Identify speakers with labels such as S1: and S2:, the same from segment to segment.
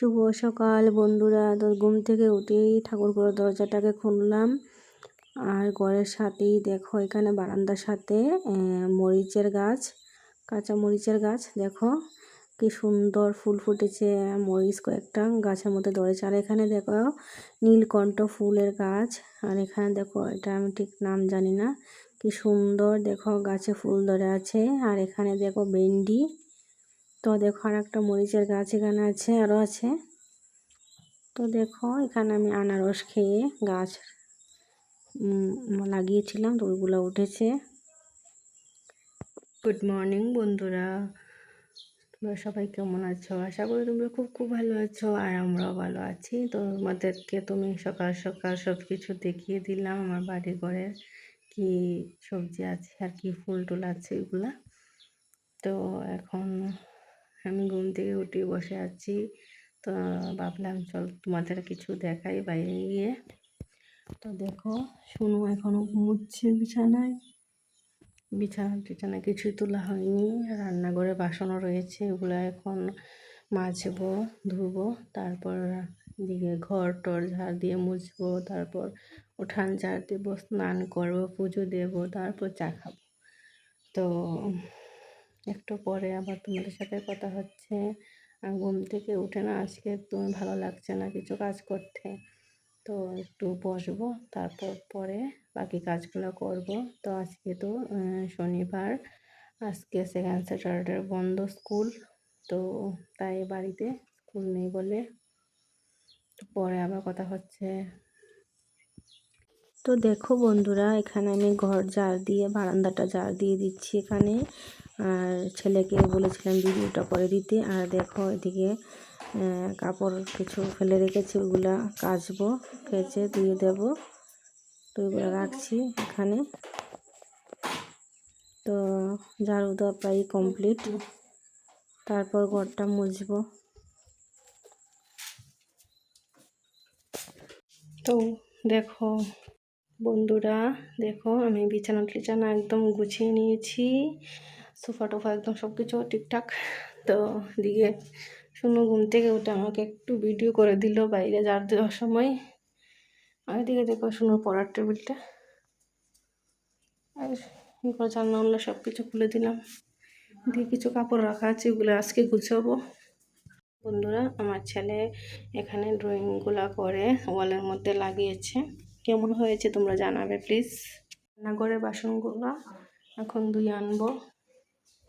S1: শুভ সকাল বন্ধুরা। তো ঘুম থেকে উঠেই ঠাকুর ঘরের দরজাটাকে খুললাম, আর ঘরের সাথেই দেখো এখানে বারান্দার সাথে মরিচের গাছ, কাঁচা মরিচের গাছ। দেখো কি সুন্দর ফুল ফুটেছে, মরিচ কয়েকটা গাছের মধ্যে ধরেছে। আর এখানে দেখো নীলকণ্ঠ ফুলের গাছ। আর এখানে দেখো এটা আমি ঠিক নাম জানি না, কি সুন্দর দেখো গাছে ফুল ধরে আছে। আর এখানে দেখো ভেন্ডি। তো দেখো আর একটা মরিচের গাছ এখানে আছে, আরও আছে। তো দেখো এখানে আমি আনারস খেয়ে গাছ লাগিয়েছিলাম, তো ওইগুলো উঠেছে। গুড মর্নিং বন্ধুরা, তোমরা সবাই কেমন আছো? আশা করি তোমরা খুব খুব ভালো আছো, আর আমরাও ভালো আছি। তো তোমাদেরকে তুমি সকাল সকাল সব কিছু দেখিয়ে দিলাম, আমার বাড়ি ঘরের কি সবজি আছে আর কি ফুল টুল আছে এগুলা। তো এখন আমি ঘুম থেকে উঠে বসে আছি, তো ভাবলাম চল তোমাদের কিছু দেখাই বাইরে গিয়ে। তো দেখো শুনু এখনো ঘুমোচ্ছে বিছানায়, বিছানা কিছুই তোলা হয়নি। রান্নাঘরে বাসনও রয়েছে, এগুলো এখন মাজবো ধুবো, তারপর দিকে ঘর টর ঝাড় দিয়ে মুছবো, তারপর উঠান ঝাড় দেবো, স্নান করবো, পুজো দেবো, তারপর চা খাবো। তো একটু পরে আবার তোমাদের সাথে কথা হচ্ছে। আর ঘুম থেকে উঠে না আজকে একদম ভালো লাগছে না কিছু কাজ করতে, তো একটু বসবো, তারপর পরে বাকি কাজগুলো করব। তো আজকে তো শনিবার, আজকে সেকেন্ড স্যাটারডে বন্ধ স্কুল, তো তাই বাড়িতে স্কুল নেই বলে। তো পরে আবার কথা হচ্ছে। তো দেখো বন্ধুরা, এখানে আমি ঘর ঝাড় দিয়ে বারান্দাটা ঝাড় দিয়ে দিচ্ছি এখানে, আর ছেলেকে বলেছিলাম ভিডিওটা করে দিতে। আর দেখো এদিকে কাপড় কিছু ফেলে রেখেছি, ওগুলা কাচবো, কেচে দিয়ে দেব। তো ওইগুলো রাখছি এখানে। তো ঝাড়ু দেওয়া প্রায় কমপ্লিট, তারপর ঘরটা মুছবো। তো দেখো বন্ধুরা, দেখো আমি বিছানা একদম গুছিয়ে নিয়েছি, সোফা টোফা একদম সব কিছু ঠিকঠাক। তো দিকে শুনো ঘুম থেকে উঠে আমাকে একটু ভিডিও করে দিল বাইরে ঝাড় দেওয়ার সময়। আর এদিকে দেখো শুনো পড়ার টেবিলটা, আর জানলা সব কিছু খুলে দিলাম। দিয়ে কিছু কাপড় রাখা আছে, ওগুলো আজকে গুছাবো। বন্ধুরা, আমার ছেলে এখানে ড্রয়িংগুলো করে ওয়ালের মধ্যে লাগিয়েছে, কেমন হয়েছে তোমরা জানাবে প্লিজ। রান্নাঘরের বাসনগুলো এখন ধুয়ে আনবো।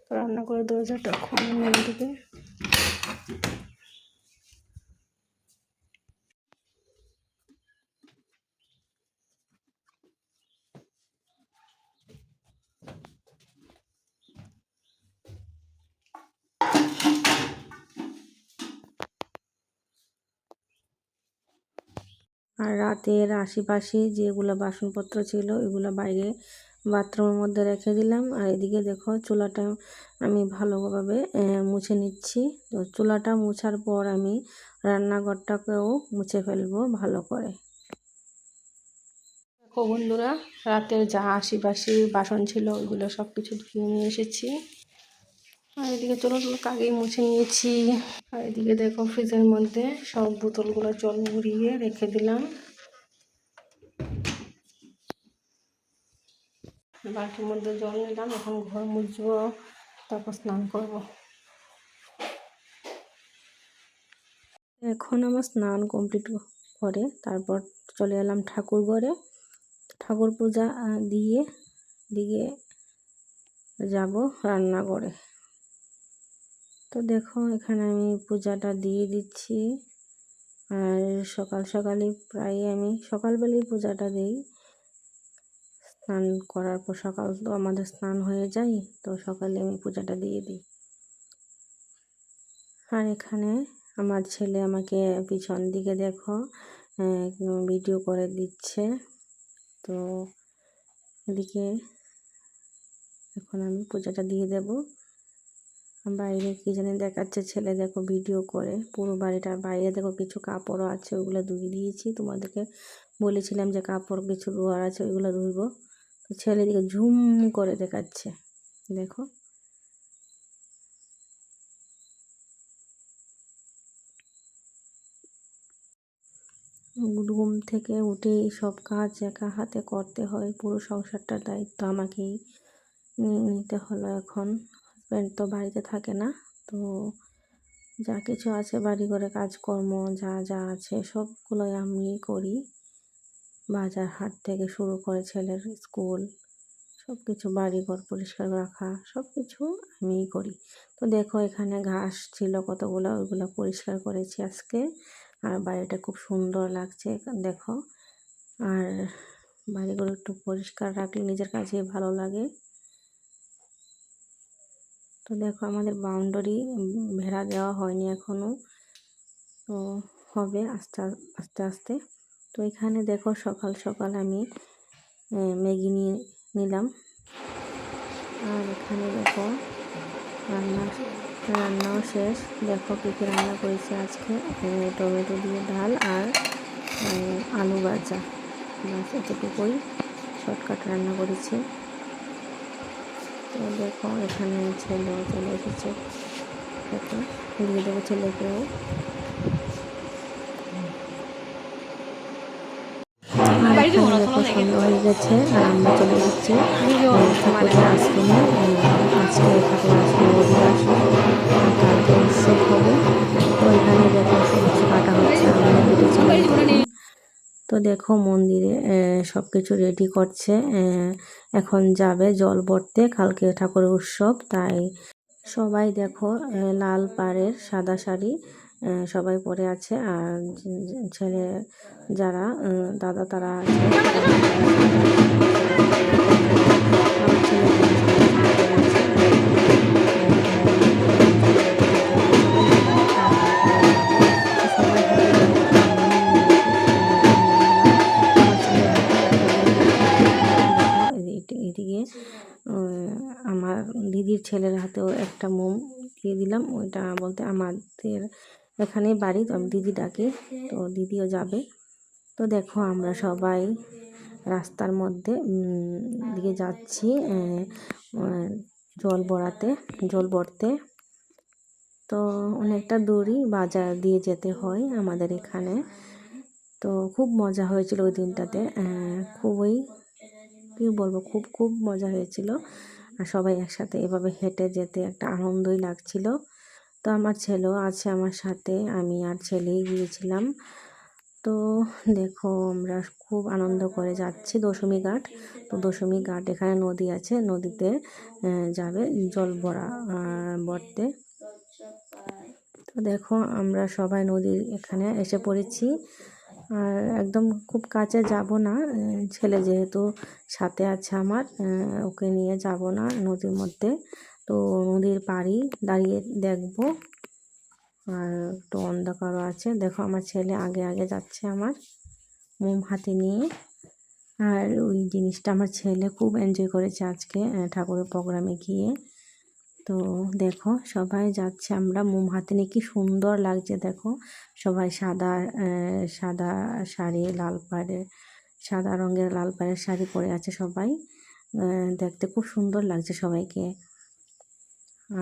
S1: তো রান্নাঘরের দরজাটা খুলে দিকে। আর রাতের আশেপাশে যেগুলো বাসনপত্র ছিল এগুলো বাইরে বাথরুমের মধ্যে রেখে দিলাম। আর এদিকে দেখো চুলাটা আমি ভালোভাবে মুছে নিচ্ছি। তো চুলাটা মুছার পর আমি রান্নাঘরটাকেও মুছে ফেলবো ভালো করে। দেখো বন্ধুরা, রাতের যা আশেপাশে বাসন ছিল ওইগুলো সব কিছু ধুয়ে নিয়ে এসেছি। আর এদিকে চুলাগুলো আগেই মুছে নিয়েছি। আর এদিকে দেখো ফ্রিজের মধ্যে সব বোতলগুলো জল ভরিয়ে রেখে দিলাম। বালতির মধ্যে জল নিলাম, এখন ঘর মুছবো, তারপর স্নান করব। এখন আমার স্নান কমপ্লিট করে তারপর চলে এলাম ঠাকুর ঘরে, ঠাকুর পূজা দিয়ে দিকে যাব রান্নাঘরে। তো দেখো এখানে আমি পূজাটা দিয়ে দিচ্ছি। আর সকাল সকালই প্রায় আমি সকালবেলায় পূজাটা দিই। স্নান করার পর সকাল তো আমাদের স্নান হয়ে যায়, তো সকালে আমি পূজাটা দিয়ে দিই। আর এখানে আমার ছেলে আমাকে পিছন দিকে দেখো ভিডিও করে দিচ্ছে। তো এদিকে এখন আমি পূজাটা দিয়ে দেব। বাইরে কি জানি দেখাচ্ছে ছেলে, দেখো ভিডিও করে পুরো বাড়িটার বাইরে। দেখো কিছু কাপড়ও আছে, ওগুলো ধুয়ে দিয়েছি। তোমাদেরকে বলেছিলাম যে কাপড় কিছু ধোয়ার আছে, ওইগুলো ধুইব। তো ছেলে দিকে ঝুম করে দেখাচ্ছে, দেখো। ঘুম থেকে উঠেই সব কাজ একা হাতে করতে হয়, পুরো সংসারটার দায়িত্ব আমাকেই নিতে হলো এখন। হাজব্যান্ড তো বাড়িতে থাকে না, তো যা কিছু আছে বাড়ি ঘরে কাজকর্ম যা যা আছে সবগুলোই আমিই করি। বাজার হাট থেকে শুরু করে ছেলের স্কুল সব কিছু, বাড়িঘর পরিষ্কার রাখা সব কিছু আমিই করি। তো দেখো এখানে ঘাস ছিল কতগুলো, ওইগুলো পরিষ্কার করেছি আজকে। আর বাড়িটা খুব সুন্দর লাগছে দেখো। আর বাড়িগুলো একটু পরিষ্কার রাখলে নিজের কাছে ভালো লাগে। তো দেখো আমাদের বাউন্ডারি বেড়া দেওয়া হয়নি এখনো, তো হবে আস্তে আস্তে আস্তে। তো এখানে দেখো সকাল সকাল আমি ম্যাগি নিয়ে নিলাম। আর এখানে দেখো রান্নাও শেষ। দেখো কী কী রান্না করেছি আজকে, টমেটো দিয়ে ডাল আর আলু ভাজা, বাস এতটুকুই শর্টকাট রান্না করেছি। তো দেখো এখানে ছেলেও চলে এসেছে, দেখো দিয়ে দেবো ছেলেকেও। আর এখানে দেখো সন্ধ্যা হয়ে গেছে আর আমরা চলে যাচ্ছি ঠাকুরের আশ্রমে। আজকে ঠাকুরের আশ্রমে ওদের আসবে, কালকে উৎসব হবে। তো এখানে দেখো সবজি কাটা হচ্ছে, আমরা কেটেছি। তো দেখো মন্দিরে সব কিছু রেডি করছে, এখন যাবে জল ভরতে, কালকে ঠাকুরের উৎসব। তাই সবাই দেখো লাল পাড়ের সাদা শাড়ি সবাই পরে আছে। আর ছেলে যারা দাদা তারা আছে, আমার এদিকে আমার দিদির ছেলের হাতেও একটা মোম দিয়ে দিলাম। ওইটা বলতে আমাদের এখানে বাড়ি, তো আমি দিদি ডাকি, তো দিদিও যাবে। তো দেখো আমরা সবাই রাস্তার মধ্যে দিকে যাচ্ছি জল ভরতে। তো অনেকটা দূরই বাজার দিয়ে যেতে হয় আমাদের এখানে। তো খুব মজা হয়েছিল ওই দিনটাতে, খুবই কী বলবো, খুব খুব মজা হয়েছিল। আর সবাই একসাথে এভাবে হেঁটে যেতে একটা আনন্দই লাগছিল। তো আমার ছেলেও আছে আমার সাথে, আমি আর ছেলেই গিয়েছিলাম। তো দেখো আমরা খুব আনন্দ করে যাচ্ছি দশমী ঘাট। তো দশমী ঘাট এখানে নদী আছে, নদীতে যাবে জল ভরতে। তো দেখো আমরা সবাই নদীর এখানে এসে পড়েছি। আর একদম খুব কাছে যাব না, ছেলে যেহেতু সাথে আছে আমার, ওকে নিয়ে যাব না নদীর মধ্যে। তো নদীর পাড়ি দাঁড়িয়ে দেখব। আর একটু অন্ধকারও আছে, দেখো আমার ছেলে আগে আগে যাচ্ছে আমার মোম হাতে নিয়ে। আর ওই জিনিসটা আমার ছেলে খুব এনজয় করেছে আজকে ঠাকুরের প্রোগ্রামে গিয়ে। তো দেখো সবাই যাচ্ছে আমরা মোম হাতে নিয়ে, কি সুন্দর লাগছে দেখো। সবাই সাদা সাদা শাড়ি, লাল পাড়ের সাদা রঙের লাল পাড়ের শাড়ি পরে আছে সবাই, দেখতে খুব সুন্দর লাগছে সবাইকে।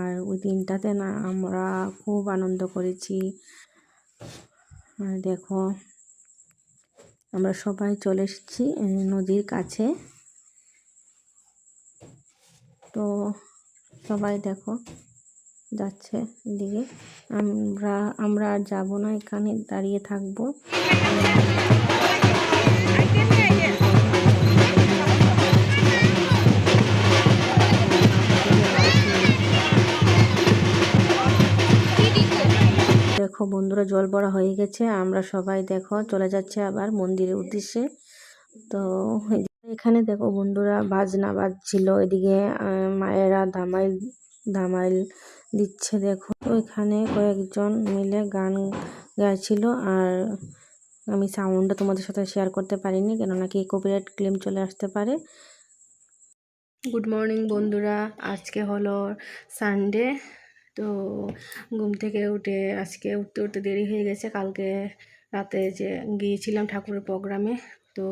S1: আর ওই দিনটাতে না আমরা খুব আনন্দ করেছি। আর দেখো আমরা সবাই চলে এসেছি নদীর কাছে। তো সবাই দেখো যাচ্ছে এদিকে, আমরা আর যাবো না, এখানে দাঁড়িয়ে থাকবো। দেখো বন্ধুরা জল ভরা হয়ে গেছে, আমরা সবাই দেখো চলে যাচ্ছে আবার মন্দিরের উদ্দেশ্যে। তো এখানে দেখো বন্ধুরা বাজনা বাজছিল, এদিকে মায়েরা দামাইল দিচ্ছে দেখো। তো এখানে কয়েকজন মিলে গান গাইছিল। আর আমি সাউন্ডটা তোমাদের সাথে শেয়ার করতে পারিনি, কেননা কি কপিরাইট ক্লেম চলে আসতে পারে। গুড মর্নিং বন্ধুরা, আজকে হলো সানডে। তো ঘুম থেকে উঠে আজকে উঠতে উঠতে দেরি হয়ে গেছে, কালকে রাতে যে গিয়েছিলাম ঠাকুরের প্রোগ্রামে। তো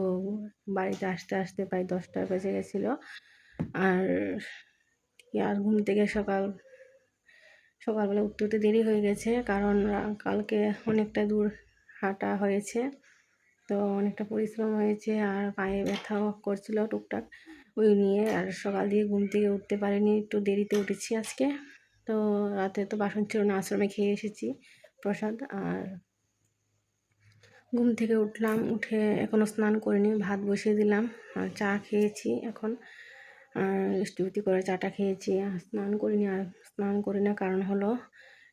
S1: বাড়িতে আসতে আসতে প্রায় 10টা বেজে গেছিলো। আর ঘুম থেকে সকালবেলা উঠতে দেরি হয়ে গেছে, কারণ কালকে অনেকটা দূর হাঁটা হয়েছে। তো অনেকটা পরিশ্রম হয়েছে আর পায়ে ব্যথাও করছিল টুকটাক ওই নিয়ে, আর সকাল দিয়ে ঘুম থেকে উঠতে পারিনি, একটু দেরিতে উঠেছি আজকে। তো রাতে তো বাসন ছিল না, আশ্রমে খেয়ে এসেছি প্রসাদ। আর ঘুম থেকে উঠলাম, উঠে এখনও স্নান করিনি, ভাত বসিয়ে দিলাম আর চা খেয়েছি এখন। আর স্টিউতি করে চাটা খেয়েছি, আর স্নান করিনি। আর স্নান করি না কারণ হলো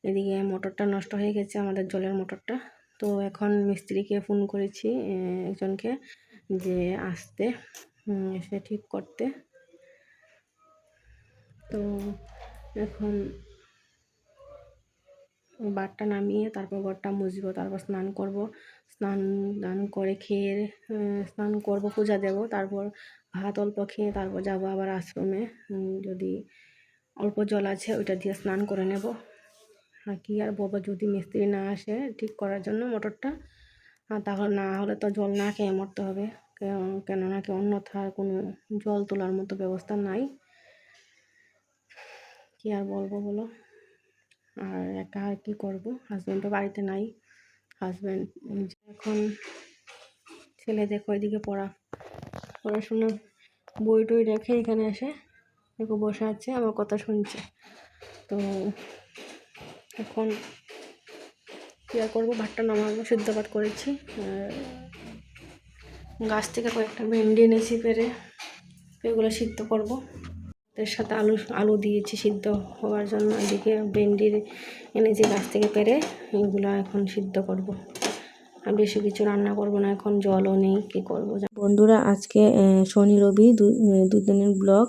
S1: এদিকে মোটরটা নষ্ট হয়ে গেছে, আমাদের জলের মোটরটা। তো এখন মিস্ত্রিকে ফোন করেছি একজনকে, যে আসতে এসে ঠিক করতে। তো এখন বাটটা নামিয়ে তারপর ঘরটা মুছবো, তারপর স্নান করব। স্নান করে খেয়ে স্নান করব, পূজা দেব, তারপর ভাত অল্প খেয়ে তারপর যাব আবার আশ্রমে। যদি অল্প জল আছে ওইটা দিয়ে স্নান করে নেব। আর কি আর বলবো, যদি মিস্ত্রি না আসে ঠিক করার জন্য মোটরটা, আর তাহলে না হলে তো জল না খেয়ে মরতে হবে, কেননা কি অন্যথা কোনো জল তোলার মতো ব্যবস্থা নাই। কি আর বলবো বলো, আর একা আর কি করবো, হাজব্যান্ডও বাড়িতে নাই। হাজব্যান্ড এখন ছেলে দেখো এদিকে পড়াশোনা বই টই রেখে এখানে এসে দেখো বসে আছে, আমার কথা শুনছে। তো এখন কী আর করবো, ভাতটা নামাবো, সিদ্ধ ভাত করেছি। গাছ থেকে কয়েকটা ভেন্ডি এনেছি পেরে, এগুলো সিদ্ধ করব। এর সাথে আলু দিয়েছি সিদ্ধ হওয়ার জন্য। এদিকে ভেন্ডির এনেছি গাছ থেকে পেরে, এগুলো এখন সিদ্ধ করব। আর বেশি কিছু রান্না করব না, এখন জলও নেই, কী করবো।
S2: বন্ধুরা, আজকে শনি রবি দুদিনের ব্লগ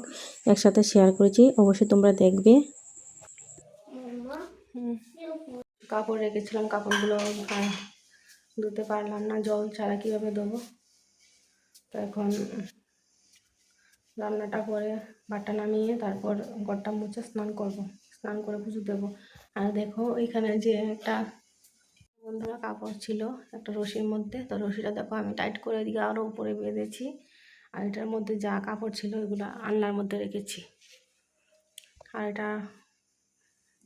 S2: একসাথে শেয়ার করেছি, অবশ্যই তোমরা দেখবে।
S1: কাপড় রেখেছিলাম, কাপড়গুলো ধুতে পারলাম না, জল ছাড়া কীভাবে দেবো। তো এখন রান্নাটা করে ভাতটা নামিয়ে তারপর ঘরটা মুছে স্নান করব, স্নান করে পুজো দেবো। আর দেখো এখানে যে একটা বন্ধুরা কাপড় ছিল একটা রশির মধ্যে, তো রশিটা দেখো আমি টাইট করে এদিকে আরও উপরে বেঁধেছি। আর এটার মধ্যে যা কাপড় ছিল এগুলো আলনার মধ্যে রেখেছি। আর এটা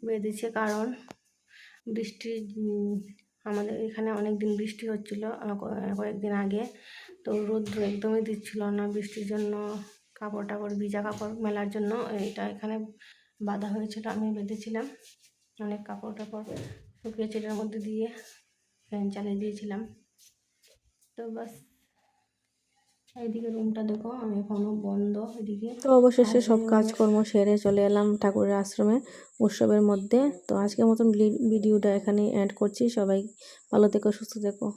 S1: বেঁধেছি কারণ বৃষ্টি, আমাদের এখানে অনেক দিন বৃষ্টি হচ্ছিলো কয়েকদিন আগে। তো রৌদ্র একদমই দিচ্ছিল না, বৃষ্টির জন্য কাপড় টাপড় ভিজা কাপড় মেলার জন্য এটা এখানে বাঁধা হয়েছিল, আমি বেঁধেছিলাম। অনেক কাপড় টাপড় শুকিয়েছে এটার মধ্যে দিয়ে, ফ্যান চালিয়ে দিয়েছিলাম। তো বাস এইদিকে রুমটা দেখো আমি এখনও বন্ধ এদিকে।
S2: তো অবশেষে সব কাজকর্ম সেরে চলে এলাম ঠাকুরের আশ্রমে উৎসবের মধ্যে। তো আজকের মতন ভিডিওটা এখানে এন্ড করছি। সবাই ভালো থেকো, সুস্থ থেকো।